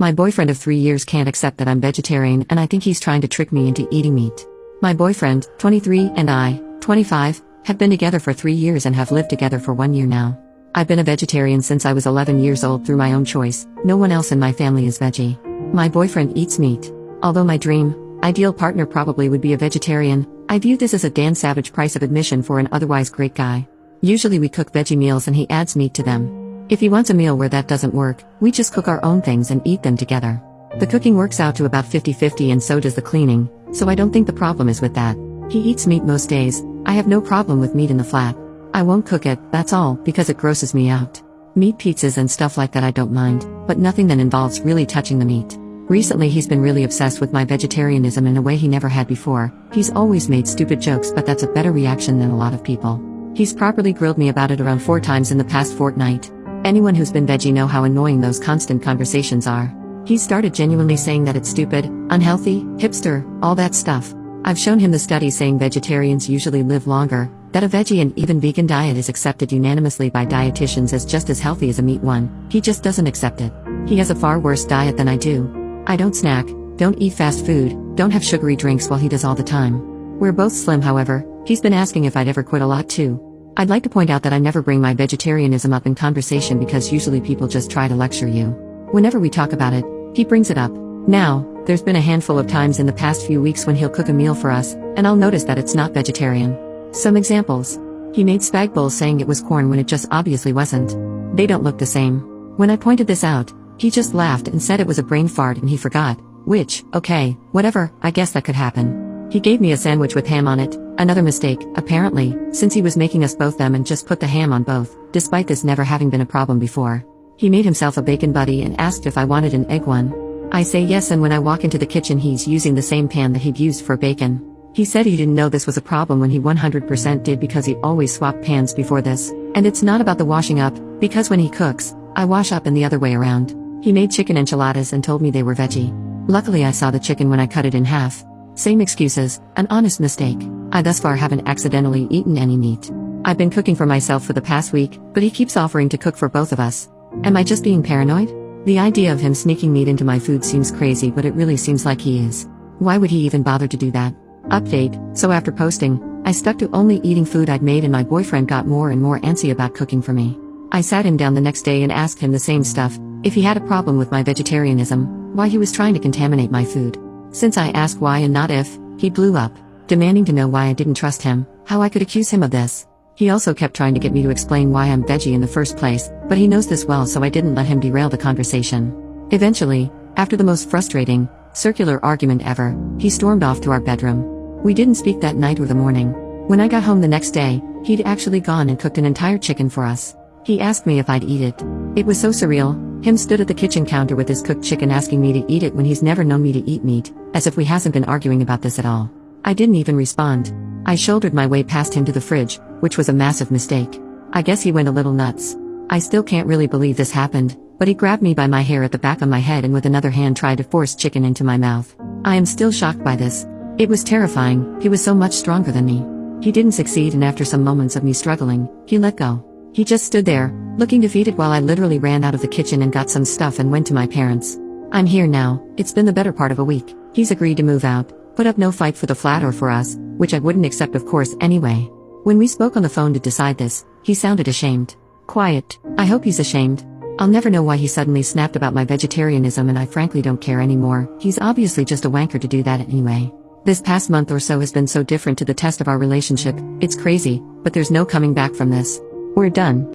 My boyfriend of 3 years can't accept that I'm vegetarian, and I think he's trying to trick me into eating meat. My boyfriend, 23, and I, 25, have been together for 3 years and have lived together for 1 year now. I've been a vegetarian since I was 11 years old through my own choice. No one else in my family is veggie. My boyfriend eats meat. Although my dream, ideal partner probably would be a vegetarian, I view this as a Dan Savage price of admission for an otherwise great guy. Usually we cook veggie meals and he adds meat to them. If he wants a meal where that doesn't work, we just cook our own things and eat them together. The cooking works out to about 50-50 and so does the cleaning, so I don't think the problem is with that. He eats meat most days. I have no problem with meat in the flat. I won't cook it, that's all, because it grosses me out. Meat pizzas and stuff like that I don't mind, but nothing that involves really touching the meat. Recently he's been really obsessed with my vegetarianism in a way he never had before. He's always made stupid jokes, but that's a better reaction than a lot of people. He's properly grilled me about it around 4 times in the past fortnight. Anyone who's been veggie know how annoying those constant conversations are. He's started genuinely saying that it's stupid, unhealthy, hipster, all that stuff. I've shown him the studies saying vegetarians usually live longer, that a veggie and even vegan diet is accepted unanimously by dietitians as just as healthy as a meat one. He just doesn't accept it. He has a far worse diet than I do. I don't snack, don't eat fast food, don't have sugary drinks while he does all the time. We're both slim, however. He's been asking if I'd ever quit a lot too. I'd like to point out that I never bring my vegetarianism up in conversation because usually people just try to lecture you. Whenever we talk about it, he brings it up. Now, there's been a handful of times in the past few weeks when he'll cook a meal for us, and I'll notice that it's not vegetarian. Some examples. He made spag bowls saying it was corn when it just obviously wasn't. They don't look the same. When I pointed this out, he just laughed and said it was a brain fart and he forgot, which, okay, whatever, I guess that could happen. He gave me a sandwich with ham on it, another mistake, apparently, since he was making us both them and just put the ham on both, despite this never having been a problem before. He made himself a bacon buddy and asked if I wanted an egg one. I say yes, and when I walk into the kitchen he's using the same pan that he'd used for bacon. He said he didn't know this was a problem when he 100% did because he always swapped pans before this. And it's not about the washing up, because when he cooks, I wash up and the other way around. He made chicken enchiladas and told me they were veggie. Luckily I saw the chicken when I cut it in half. Same excuses, an honest mistake. I thus far haven't accidentally eaten any meat. I've been cooking for myself for the past week, but he keeps offering to cook for both of us. Am I just being paranoid? The idea of him sneaking meat into my food seems crazy, but it really seems like he is. Why would he even bother to do that? Update, so after posting, I stuck to only eating food I'd made and my boyfriend got more and more antsy about cooking for me. I sat him down the next day and asked him the same stuff, if he had a problem with my vegetarianism, why he was trying to contaminate my food. Since I asked why and not if, he blew up, demanding to know why I didn't trust him, how I could accuse him of this. He also kept trying to get me to explain why I'm veggie in the first place, but he knows this well, so I didn't let him derail the conversation. Eventually, after the most frustrating, circular argument ever, he stormed off to our bedroom. We didn't speak that night or the morning. When I got home the next day, he'd actually gone and cooked an entire chicken for us. He asked me if I'd eat it. It was so surreal. Him stood at the kitchen counter with his cooked chicken asking me to eat it when he's never known me to eat meat, as if we hasn't been arguing about this at all. I didn't even respond. I shouldered my way past him to the fridge, which was a massive mistake. I guess he went a little nuts. I still can't really believe this happened, but he grabbed me by my hair at the back of my head and with another hand tried to force chicken into my mouth. I am still shocked by this. It was terrifying. He was so much stronger than me. He didn't succeed, and after some moments of me struggling, he let go. He just stood there, looking defeated while I literally ran out of the kitchen and got some stuff and went to my parents. I'm here now. It's been the better part of a week. He's agreed to move out, put up no fight for the flat or for us, which I wouldn't accept of course anyway. When we spoke on the phone to decide this, he sounded ashamed. Quiet. I hope he's ashamed. I'll never know why he suddenly snapped about my vegetarianism, and I frankly don't care anymore. He's obviously just a wanker to do that anyway. This past month or so has been so different to the test of our relationship. It's crazy, but there's no coming back from this. We're done.